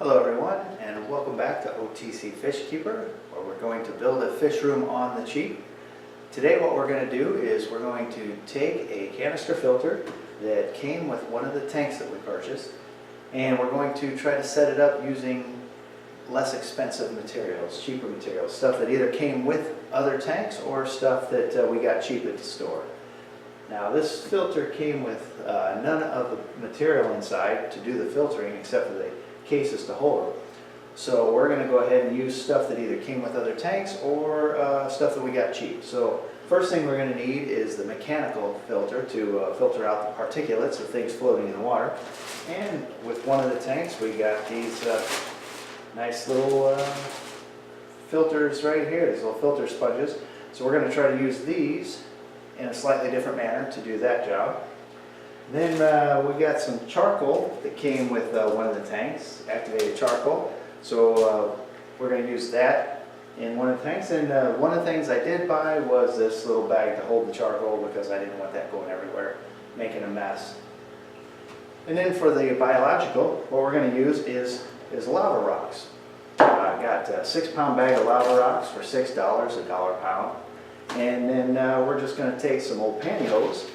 Hello everyone, and welcome back to OTC Fish Keeper, where we're going to build a fish room on the cheap. Today what we're going to do is we're going to take a canister filter that came with one of the tanks that we purchased, and we're going to try to set it up using less expensive materials, cheaper materials, stuff that either came with other tanks or stuff that we got cheap at the store. Now this filter came with none of the material inside to do the filtering except for the cases to hold them. So we're going to go ahead and use stuff that either came with other tanks or stuff that we got cheap. So first thing we're going to need is the mechanical filter to filter out the particulates of things floating in the water. And with one of the tanks we got these nice little filters right here, these little filter sponges. So we're going to try to use these in a slightly different manner to do that job. Then we got some charcoal that came with one of the tanks, activated charcoal. So we're going to use that in one of the tanks. And one of the things I did buy was this little bag to hold the charcoal because I didn't want that going everywhere, making a mess. And then for the biological, what we're going to use is lava rocks. I got a 6-pound bag of lava rocks for $6, $1 a pound. And then we're just going to take some old pantyhose,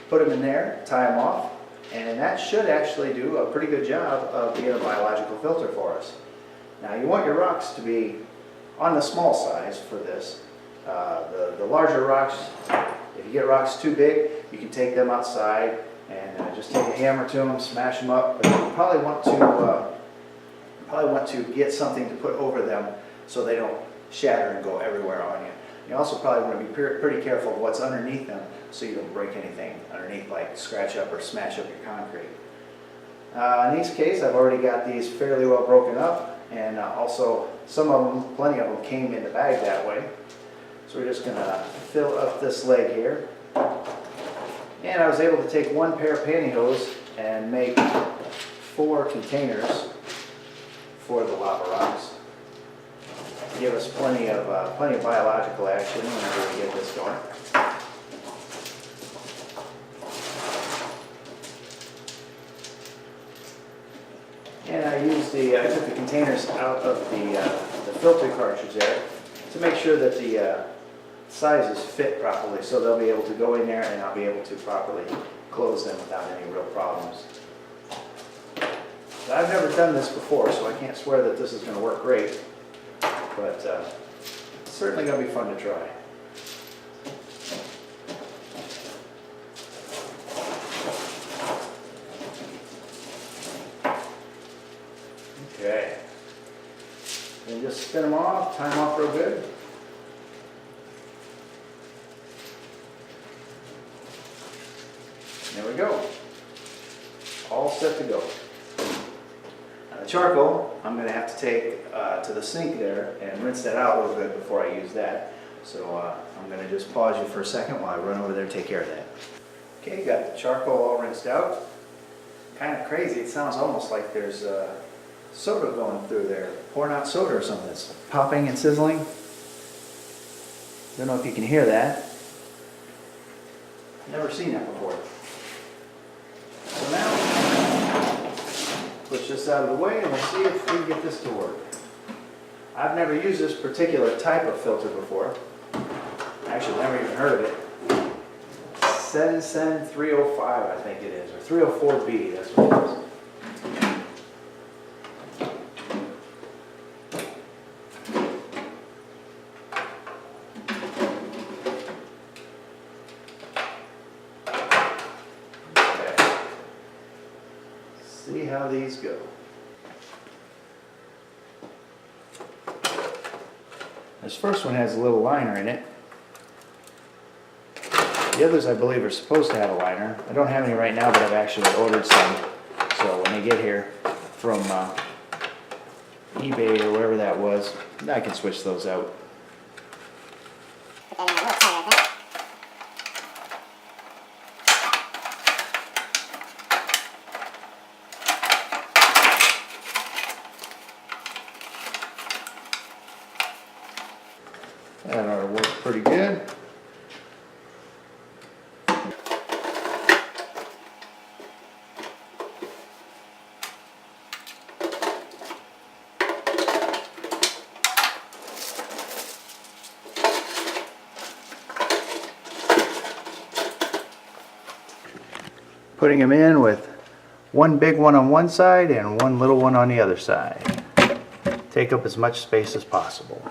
put them in there, tie them off, and that should actually do a pretty good job of being a biological filter for us. Now you want your rocks to be on the small size for this. The larger rocks, if you get rocks too big, you can take them outside and just take a hammer to them, smash them up. But you probably want to get something to put over them so they don't shatter and go everywhere on you. You also probably want to be pretty careful of what's underneath them so you don't break anything underneath, like scratch up or smash up your concrete. In this case, I've already got these fairly well broken up, and also some of them, plenty of them, came in the bag that way. So we're just going to fill up this leg here. And I was able to take one pair of pantyhose and make 4 containers for the lava rocks. Give us plenty of biological action whenever we get this going. And I took the containers out of the filter cartridge there to make sure that the sizes fit properly, so they'll be able to go in there and I'll be able to properly close them without any real problems. So I've never done this before, so I can't swear that this is going to work great. But it's certainly going to be fun to try. Okay. And just spin them off, tie them off real good. There we go. All set to go. The charcoal, I'm going to have to take to the sink there and rinse that out a little bit before I use that. So I'm going to just pause you for a second while I run over there and take care of that. Okay, got the charcoal all rinsed out. Kind of crazy, it sounds almost like there's soda going through there. Pouring out soda or something. It's popping and sizzling. Don't know if you can hear that. Never seen that before. So now, push this out of the way and we'll see if we can get this to work. I've never used this particular type of filter before. Actually, never even heard of it. Sen 305, I think it is, or 304B, that's what it is. Okay. See how these go. This first one has a little liner in it. The others, I believe, are supposed to have a liner. I don't have any right now, but I've actually ordered some. So when they get here from eBay or wherever that was, I can switch those out. That ought to work pretty good. putting them in with one big one on one side and one little one on the other side. Take up as much space as possible.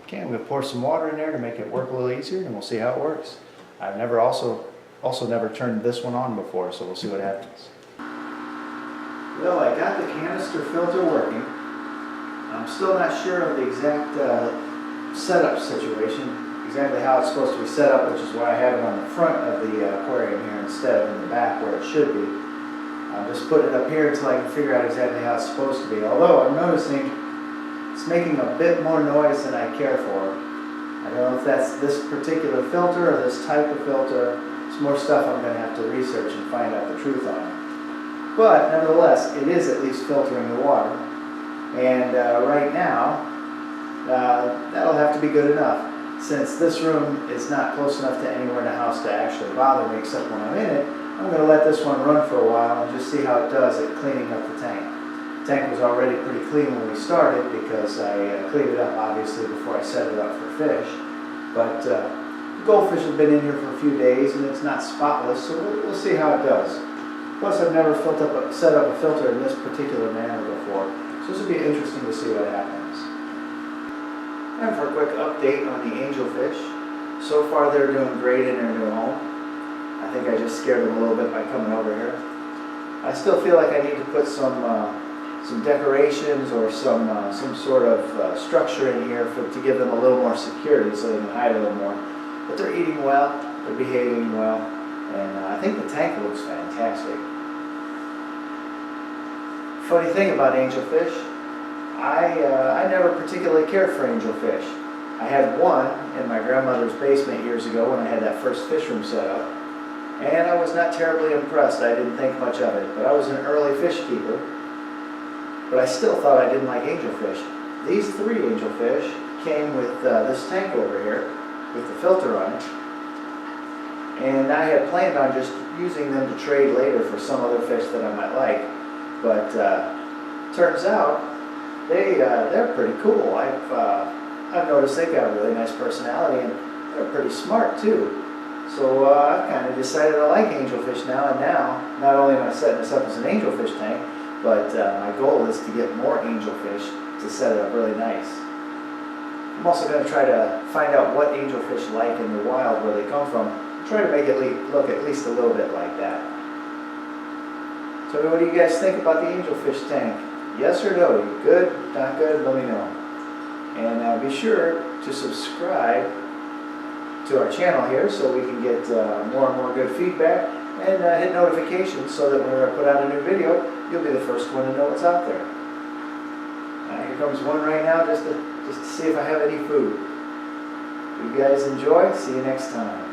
Okay, I'm going to pour some water in there to make it work a little easier, and we'll see how it works. I've never also never turned this one on before, so we'll see what happens. Well, I got the canister filter working. I'm still not sure of the exact setup situation, exactly how it's supposed to be set up, which is why I have it on the front of the aquarium here instead of in the back where it should be. I'm just putting it up here until I can figure out exactly how it's supposed to be. Although I'm noticing it's making a bit more noise than I care for. I don't know if that's this particular filter or this type of filter. It's more stuff I'm going to have to research and find out the truth on. But nevertheless, it is at least filtering the water. And right now, that'll have to be good enough. Since this room is not close enough to anywhere in the house to actually bother me except when I'm in it, I'm going to let this one run for a while and just see how it does at cleaning up the tank. The tank was already pretty clean when we started because I cleaned it up obviously before I set it up for fish. But the goldfish have been in here for a few days and it's not spotless, so we'll see how it does. Plus I've never set up a filter in this particular manner before, so this will be interesting to see what happens. And for a quick update on the angelfish, so far they're doing great in their new home. I think I just scared them a little bit by coming over here. I still feel like I need to put some decorations or some sort of structure in here to give them a little more security so they can hide a little more. But they're eating well, they're behaving well, and I think the tank looks fantastic. Funny thing about angelfish, I never particularly cared for angelfish. I had one in my grandmother's basement years ago when I had that first fish room set up. And I was not terribly impressed. I didn't think much of it. But I was an early fish keeper. But I still thought I didn't like angelfish. These three angelfish came with this tank over here with the filter on it. And I had planned on just using them to trade later for some other fish that I might like. But turns out they're pretty cool. I've noticed they've got a really nice personality and they're pretty smart too. So I've kind of decided I like angelfish now, and now not only am I setting this up as an angelfish tank, but my goal is to get more angelfish to set it up really nice. I'm also going to try to find out what angelfish like in the wild, where they come from, and try to make it look at least a little bit like that. So what do you guys think about the angelfish tank? Yes or no? You good? Not good? Let me know. And be sure to subscribe to our channel here so we can get more and more good feedback, and hit notifications so that when I put out a new video, you'll be the first one to know what's out there. Here comes one right now just to see if I have any food. You guys enjoy. See you next time.